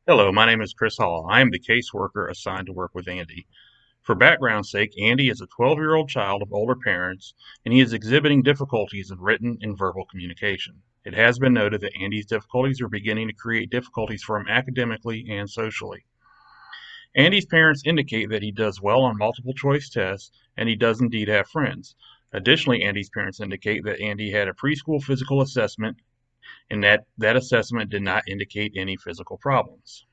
Hello, my name is Chris Hall. I am the caseworker assigned to work with Andy. For background's sake, Andy is a 12-year-old child of older parents, and he is exhibiting difficulties in written and verbal communication. It has been noted that Andy's difficulties are beginning to create difficulties for him academically and socially. Andy's parents indicate that he does well on multiple choice tests, and he does indeed have friends. Additionally, Andy's parents indicate that Andy had a preschool physical assessment and that assessment did not indicate any physical problems.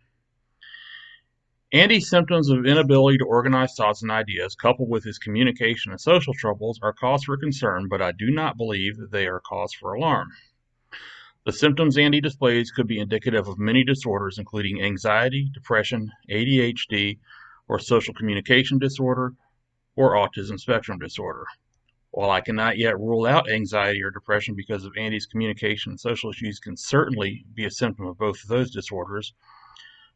Andy's symptoms of inability to organize thoughts and ideas, coupled with his communication and social troubles, are cause for concern, but I do not believe that they are cause for alarm. The symptoms Andy displays could be indicative of many disorders, including anxiety, depression, ADHD, or social communication disorder, or autism spectrum disorder. While I cannot yet rule out anxiety or depression because of Andy's communication and social issues can certainly be a symptom of both of those disorders,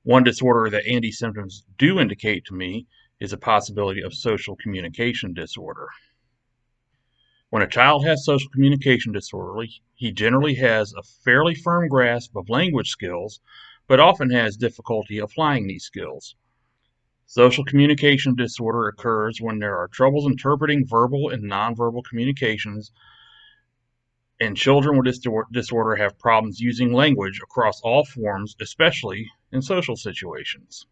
one disorder that Andy's symptoms do indicate to me is a possibility of social communication disorder. When a child has social communication disorder, he generally has a fairly firm grasp of language skills, but often has difficulty applying these skills. Social communication disorder occurs when there are troubles interpreting verbal and nonverbal communications, and children with this disorder have problems using language across all forms, especially in social situations.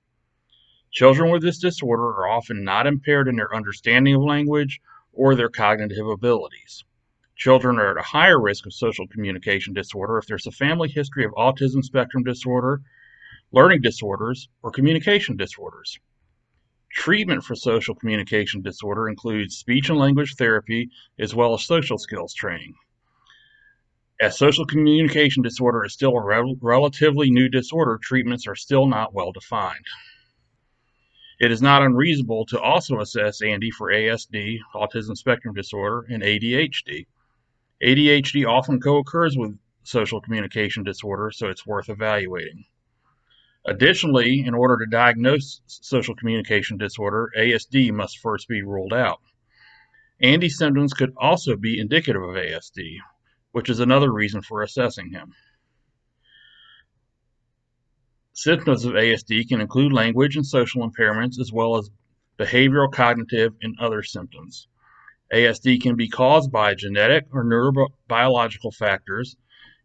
Children with this disorder are often not impaired in their understanding of language or their cognitive abilities. Children are at a higher risk of social communication disorder if there's a family history of autism spectrum disorder, learning disorders, or communication disorders. Treatment for social communication disorder includes speech and language therapy as well as social skills training. As social communication disorder is still a relatively new disorder, treatments are still not well defined. It is not unreasonable to also assess Andy for ASD, autism spectrum disorder, and ADHD. ADHD often co-occurs with social communication disorder, so it's worth evaluating. Additionally, in order to diagnose social communication disorder, ASD must first be ruled out. Andy's symptoms could also be indicative of ASD, which is another reason for assessing him. Symptoms of ASD can include language and social impairments, as well as behavioral, cognitive, and other symptoms. ASD can be caused by genetic or neurobiological factors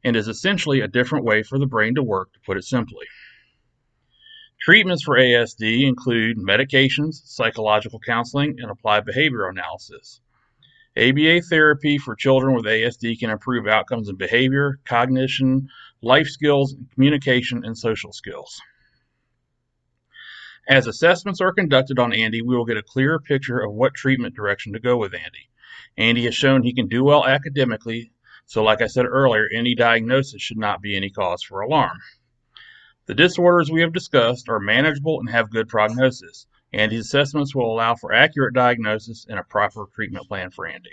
and is essentially a different way for the brain to work, to put it simply. Treatments for ASD include medications, psychological counseling, and applied behavioral analysis. ABA therapy for children with ASD can improve outcomes in behavior, cognition, life skills, communication, and social skills. As assessments are conducted on Andy, we will get a clearer picture of what treatment direction to go with Andy. Andy has shown he can do well academically, so like I said earlier, any diagnosis should not be any cause for alarm. The disorders we have discussed are manageable and have good prognosis. Andy's assessments will allow for accurate diagnosis and a proper treatment plan for Andy.